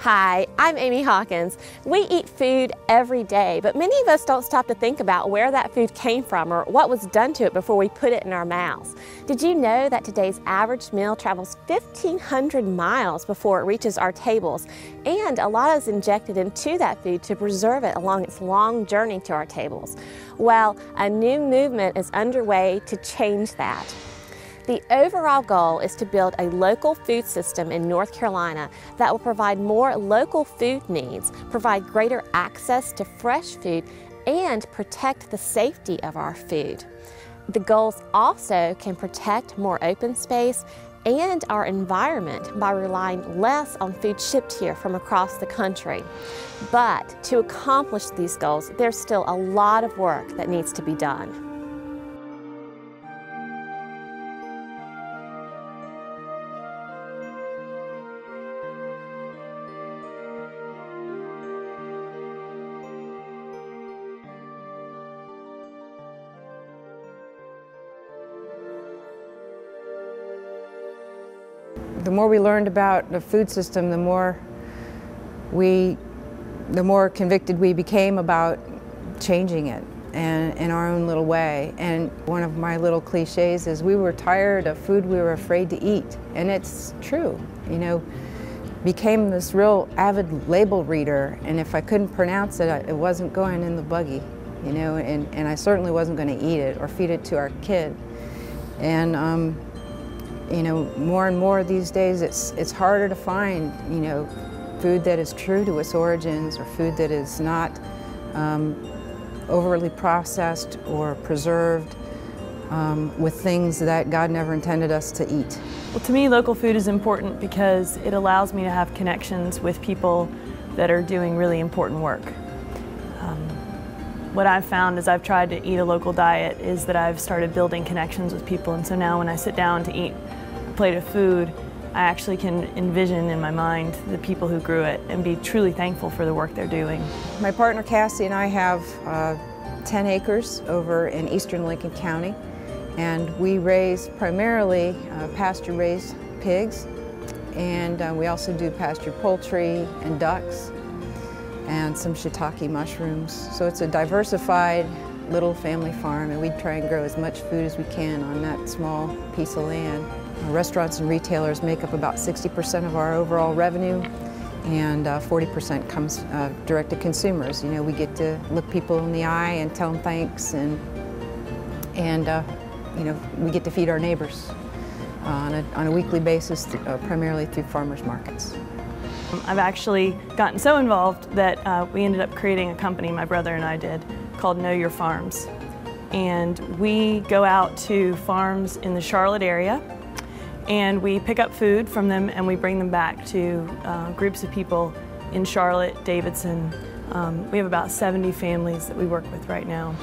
Hi, I'm Amy Hawkins. We eat food every day, but many of us don't stop to think about where that food came from or what was done to it before we put it in our mouths. Did you know that today's average meal travels 1,500 miles before it reaches our tables? And a lot is injected into that food to preserve it along its long journey to our tables. Well, a new movement is underway to change that. The overall goal is to build a local food system in North Carolina that will provide more local food needs, provide greater access to fresh food, and protect the safety of our food. The goals also can protect more open space and our environment by relying less on food shipped here from across the country. But to accomplish these goals, there's still a lot of work that needs to be done. The more we learned about the food system, the more convicted we became about changing it and in our own little way. And one of my little cliches is we were tired of food we were afraid to eat. And it's true, you know, became this real avid label reader. And if I couldn't pronounce it, it wasn't going in the buggy, you know, and I certainly wasn't going to eat it or feed it to our kid. And you know, more and more these days, it's harder to find, you know, food that is true to its origins or food that is not overly processed or preserved with things that God never intended us to eat. Well, to me, local food is important because it allows me to have connections with people that are doing really important work. What I've found as I've tried to eat a local diet is that I've started building connections with people, and so now when I sit down to eat a plate of food, I actually can envision in my mind the people who grew it and be truly thankful for the work they're doing. My partner Cassie and I have 10 acres over in eastern Lincoln County, and we raise primarily pasture-raised pigs, and we also do pasture poultry and ducks and some shiitake mushrooms. So it's a diversified little family farm, and we try and grow as much food as we can on that small piece of land. Restaurants and retailers make up about 60% of our overall revenue, and 40% comes direct to consumers. You know, we get to look people in the eye and tell them thanks, and you know, we get to feed our neighbors on a weekly basis, primarily through farmers markets. I've actually gotten so involved that we ended up creating a company, my brother and I did, called Know Your Farms. And we go out to farms in the Charlotte area, and we pick up food from them and we bring them back to groups of people in Charlotte, Davidson. We have about 70 families that we work with right now.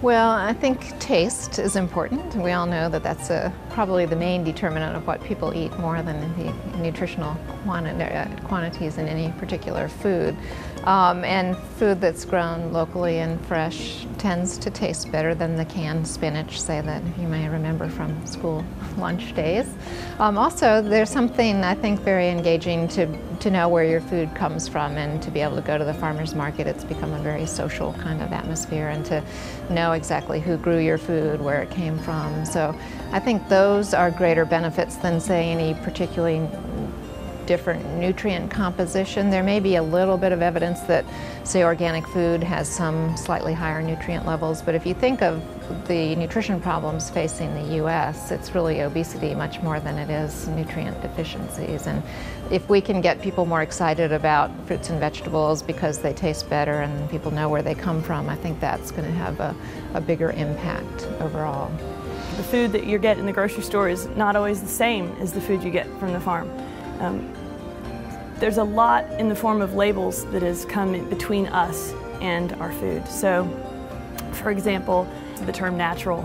Well, I think taste is important. We all know that that's probably the main determinant of what people eat more than the nutritional quantities in any particular food. And food that's grown locally and fresh tends to taste better than the canned spinach, say, that you may remember from school lunch days. Also, there's something I think very engaging to know where your food comes from, and to be able to go to the farmer's market. It's become a very social kind of atmosphere, and to know exactly who grew your food, where it came from. So I think those are greater benefits than, say, any particularly different nutrient composition. There may be a little bit of evidence that, say, organic food has some slightly higher nutrient levels, but if you think of the nutrition problems facing the U.S., it's really obesity much more than it is nutrient deficiencies. And if we can get people more excited about fruits and vegetables because they taste better and people know where they come from, I think that's going to have a bigger impact overall. The food that you get in the grocery store is not always the same as the food you get from the farm. There's a lot in the form of labels that has come in between us and our food. So, for example, the term natural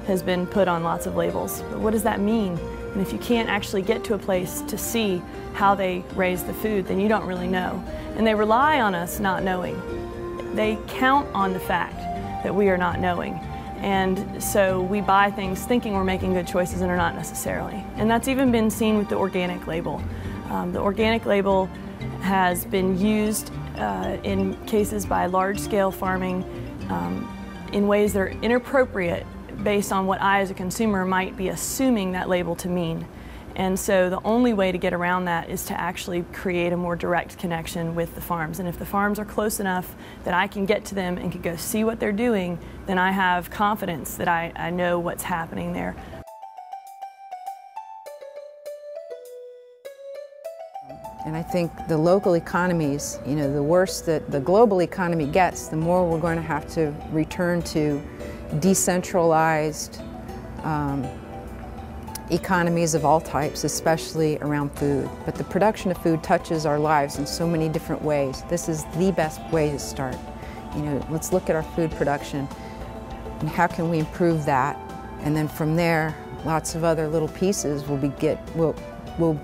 has been put on lots of labels. But what does that mean? And if you can't actually get to a place to see how they raise the food, then you don't really know. And they rely on us not knowing. They count on the fact that we are not knowing. And so we buy things thinking we're making good choices and are not necessarily. And that's even been seen with the organic label. The organic label has been used in cases by large-scale farming in ways that are inappropriate based on what I as a consumer might be assuming that label to mean. And so the only way to get around that is to actually create a more direct connection with the farms. And if the farms are close enough that I can get to them and can go see what they're doing, then I have confidence that I know what's happening there. And I think the local economies, the worse that the global economy gets, the more we're going to have to return to decentralized economies of all types, especially around food. But the production of food touches our lives in so many different ways. This is the best way to start. Let's look at our food production and how can we improve that, and then from there, lots of other little pieces will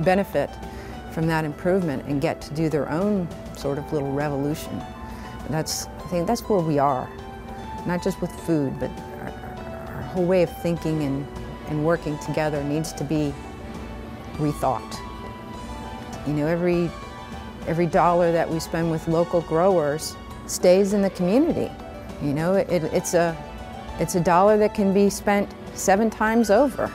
benefit from that improvement and get to do their own sort of little revolution. I think that's where we are, not just with food, but our whole way of thinking and working together needs to be rethought. Every dollar that we spend with local growers stays in the community. It's a dollar that can be spent 7 times over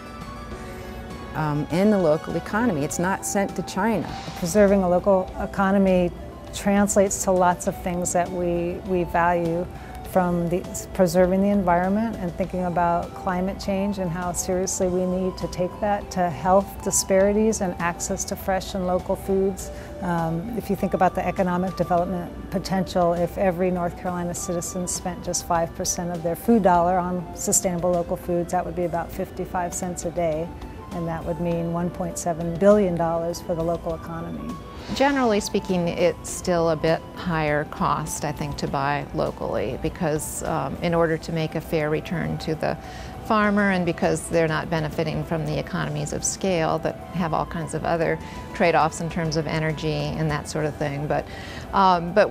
in the local economy. It's not sent to China. Preserving a local economy translates to lots of things that we value, from preserving the environment and thinking about climate change and how seriously we need to take that, to health disparities and access to fresh and local foods. If you think about the economic development potential, if every North Carolina citizen spent just 5% of their food dollar on sustainable local foods, that would be about 55 cents a day. And that would mean $1.7 billion for the local economy. Generally speaking, it's still a bit higher cost, I think, to buy locally, because in order to make a fair return to the farmer, and because they're not benefiting from the economies of scale that have all kinds of other trade-offs in terms of energy and that sort of thing. But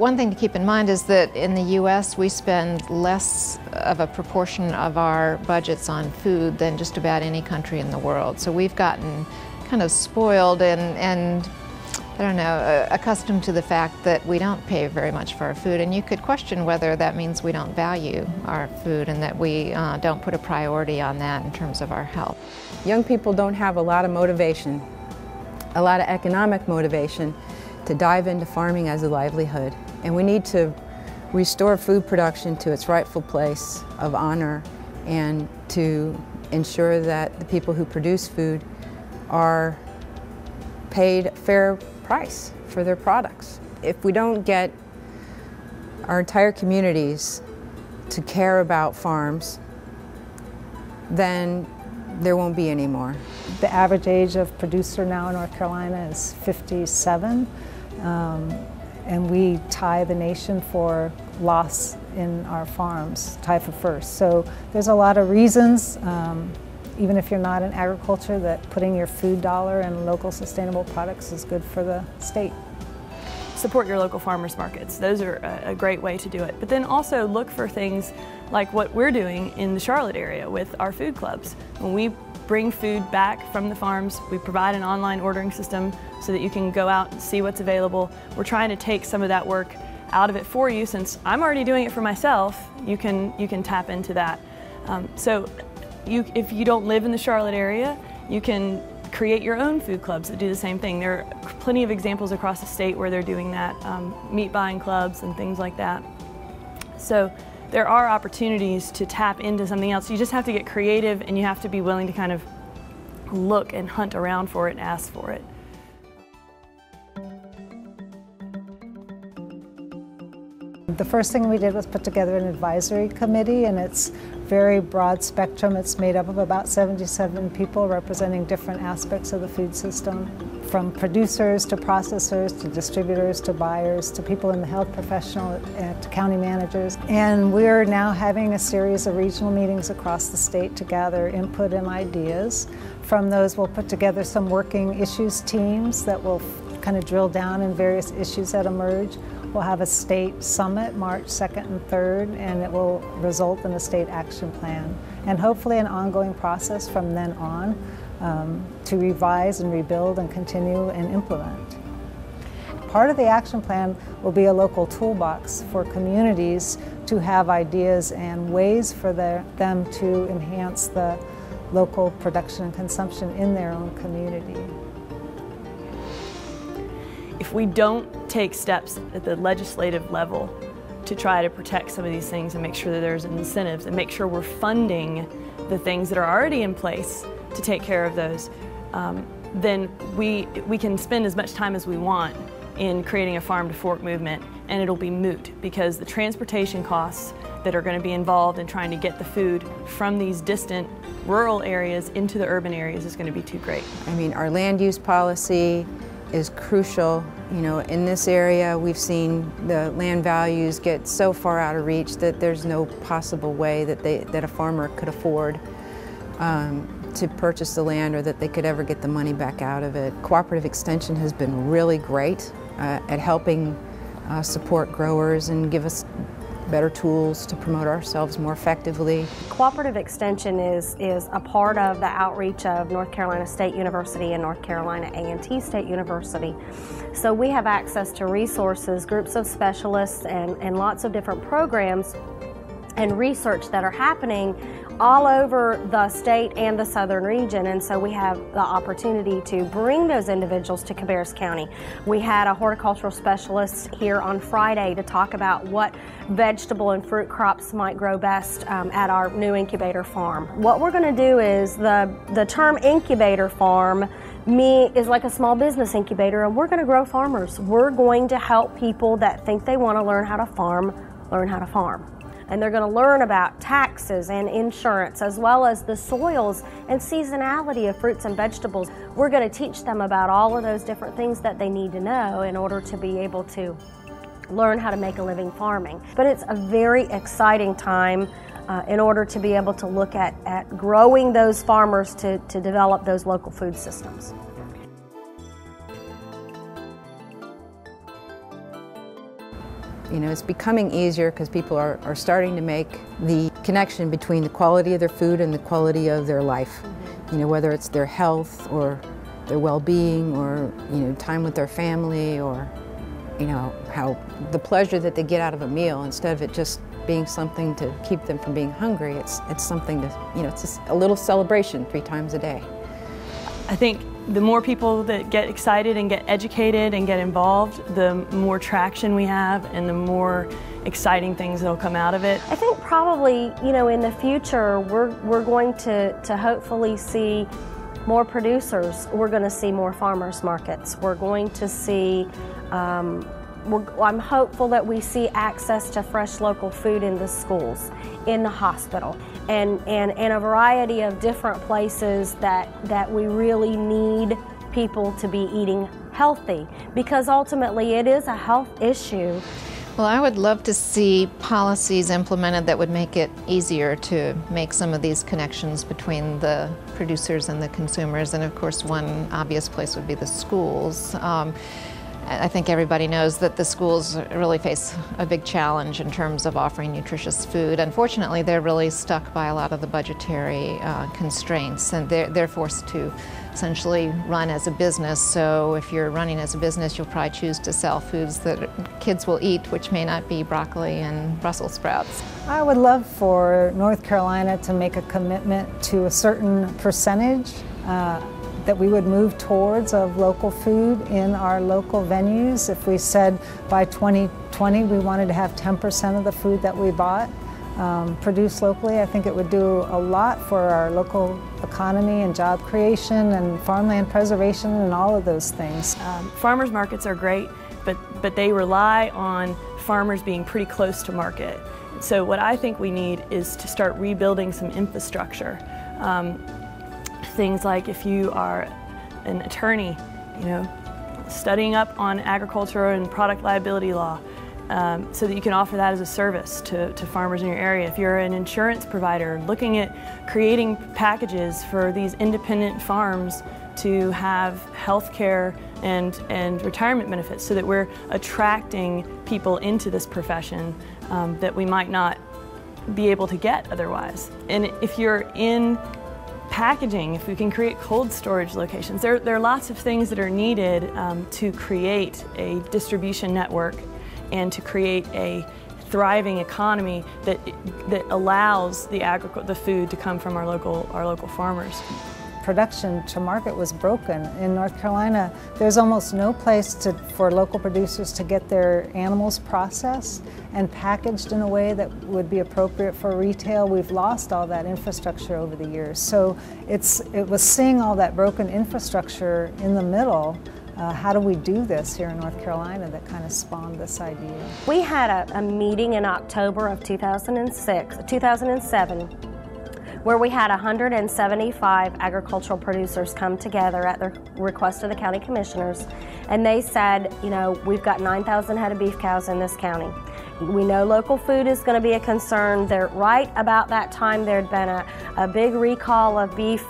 one thing to keep in mind is that in the U.S. we spend less of a proportion of our budgets on food than just about any country in the world. So we've gotten kind of spoiled and I don't know, accustomed to the fact that we don't pay very much for our food, and you could question whether that means we don't value our food and that we don't put a priority on that in terms of our health. Young people don't have a lot of motivation, a lot of economic motivation to dive into farming as a livelihood, and we need to restore food production to its rightful place of honor and to ensure that the people who produce food are paid a fair price for their products. If we don't get our entire communities to care about farms, then there won't be any more. The average age of producer now in North Carolina is 57, and we tie the nation for loss in our farms, tie for first. So there's a lot of reasons, even if you're not in agriculture, that putting your food dollar in local sustainable products is good for the state. Support your local farmers markets. Those are a great way to do it. But then also look for things like what we're doing in the Charlotte area with our food clubs. When we bring food back from the farms, we provide an online ordering system so that you can go out and see what's available. We're trying to take some of that work out of it for you. Since I'm already doing it for myself, you can tap into that. If you don't live in the Charlotte area, you can create your own food clubs that do the same thing. There are plenty of examples across the state where they're doing that, meat buying clubs and things like that. So there are opportunities to tap into something else. You just have to get creative, and you have to be willing to kind of look and hunt around for it and ask for it. The first thing we did was put together an advisory committee, and it's very broad spectrum. It's made up of about 77 people representing different aspects of the food system, from producers to processors to distributors to buyers to people in the health professional to county managers. And we're now having a series of regional meetings across the state to gather input and ideas. From those, we'll put together some working issues teams that will kind of drill down in various issues that emerge. We'll have a state summit March 2nd and 3rd, and it will result in a state action plan, and hopefully an ongoing process from then on to revise and rebuild and continue and implement. Part of the action plan will be a local toolbox for communities to have ideas and ways for them to enhance the local production and consumption in their own community. If we don't take steps at the legislative level to try to protect some of these things and make sure that there's incentives and make sure we're funding the things that are already in place to take care of those, then we can spend as much time as we want in creating a farm to fork movement, and it'll be moot because the transportation costs that are going to be involved in trying to get the food from these distant rural areas into the urban areas is going to be too great. I mean, our land use policy is crucial. You know, in this area we've seen the land values get so far out of reach that there's no possible way that a farmer could afford to purchase the land or that they could ever get the money back out of it. Cooperative extension has been really great at helping support growers and give us better tools to promote ourselves more effectively. Cooperative extension is a part of the outreach of North Carolina State University and North Carolina A&T State University. So we have access to resources, groups of specialists, and lots of different programs and research that are happening all over the state and the southern region, and so we have the opportunity to bring those individuals to Cabarrus County. We had a horticultural specialist here on Friday to talk about what vegetable and fruit crops might grow best at our new incubator farm. What we're going to do is the term incubator farm is like a small business incubator, and we're going to grow farmers. We're going to help people that think they want to learn how to farm, learn how to farm. And they're going to learn about taxes and insurance, as well as the soils and seasonality of fruits and vegetables. We're going to teach them about all of those different things that they need to know in order to be able to learn how to make a living farming. But it's a very exciting time in order to be able to look at growing those farmers to develop those local food systems. You know, it's becoming easier because people are starting to make the connection between the quality of their food and the quality of their life. You know, whether it's their health or their well-being or, you know, time with their family or, you know, how the pleasure that they get out of a meal instead of it just being something to keep them from being hungry. It's something to, you know, it's just a little celebration 3 times a day. I think the more people that get excited and get educated and get involved, the more traction we have and the more exciting things that'll come out of it. I think probably, you know, in the future we're going to hopefully see more producers. We're going to see more farmers markets. We're going to see, I'm hopeful that we see access to fresh local food in the schools, in the hospital, and a variety of different places that we really need people to be eating healthy, because ultimately it is a health issue. Well, I would love to see policies implemented that would make it easier to make some of these connections between the producers and the consumers, and of course one obvious place would be the schools. I think everybody knows that the schools really face a big challenge in terms of offering nutritious food. Unfortunately, they're really stuck by a lot of the budgetary constraints, and they're forced to essentially run as a business. So if you're running as a business, you'll probably choose to sell foods that kids will eat, which may not be broccoli and Brussels sprouts. I would love for North Carolina to make a commitment to a certain percentage that we would move towards of local food in our local venues. If we said by 2020 we wanted to have 10% of the food that we bought produced locally, I think it would do a lot for our local economy and job creation and farmland preservation and all of those things. Farmers markets are great, but they rely on farmers being pretty close to market. So what I think we need is to start rebuilding some infrastructure. Things like if you are an attorney, you know, studying up on agriculture and product liability law, so that you can offer that as a service to farmers in your area. If you're an insurance provider, looking at creating packages for these independent farms to have health care and retirement benefits so that we're attracting people into this profession that we might not be able to get otherwise. And if you're in packaging, if we can create cold storage locations. There are lots of things that are needed to create a distribution network and to create a thriving economy that allows the food to come from our local farmers. Production to market was broken. In North Carolina, there's almost no place for local producers to get their animals processed and packaged in a way that would be appropriate for retail. We've lost all that infrastructure over the years. So it was seeing all that broken infrastructure in the middle. How do we do this here in North Carolina that kind of spawned this idea? We had a meeting in October of 2007, where we had 175 agricultural producers come together at the request of the county commissioners, and they said, you know, we've got 9,000 head of beef cows in this county. We know local food is going to be a concern. Right about that time, there had been a big recall of meat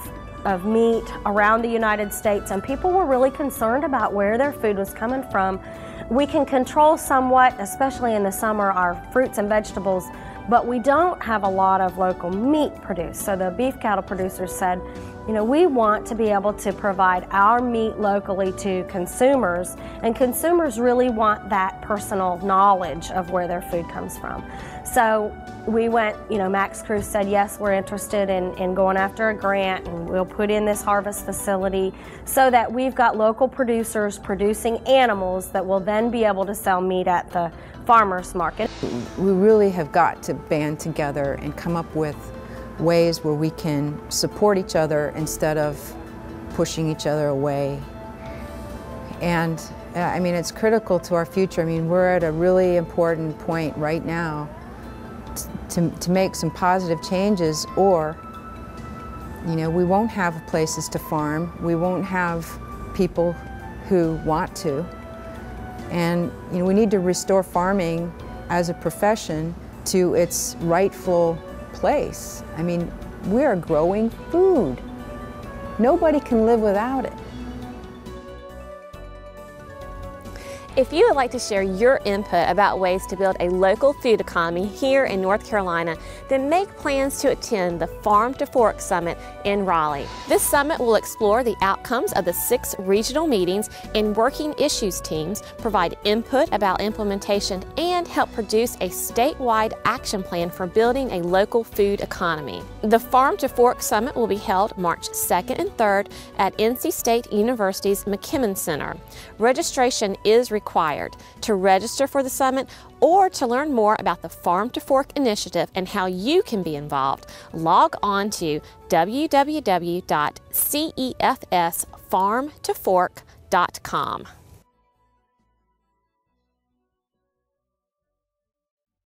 around the United States, and people were really concerned about where their food was coming from. We can control somewhat, especially in the summer, our fruits and vegetables, but we don't have a lot of local meat produced. So the beef cattle producers said, you know, we want to be able to provide our meat locally to consumers, and consumers really want that personal knowledge of where their food comes from. So we went, you know, Max Cruz said, yes, we're interested in going after a grant, and we'll put in this harvest facility so that we've got local producers producing animals that will then be able to sell meat at the farmers market. We really have got to band together and come up with ways where we can support each other instead of pushing each other away. And I mean, it's critical to our future. I mean, we're at a really important point right now to make some positive changes, or, you know, we won't have places to farm. We won't have people who want to. And, you know, we need to restore farming as a profession to its rightful place. I mean, we are growing food. Nobody can live without it. If you would like to share your input about ways to build a local food economy here in North Carolina, then make plans to attend the Farm to Fork Summit in Raleigh. This summit will explore the outcomes of the 6 regional meetings and working issues teams, provide input about implementation, and help produce a statewide action plan for building a local food economy. The Farm to Fork Summit will be held March 2nd and 3rd at NC State University's McKimmon Center. Registration is required. To register for the summit or to learn more about the Farm to Fork initiative and how you can be involved, log on to www.cefsfarmtofork.com.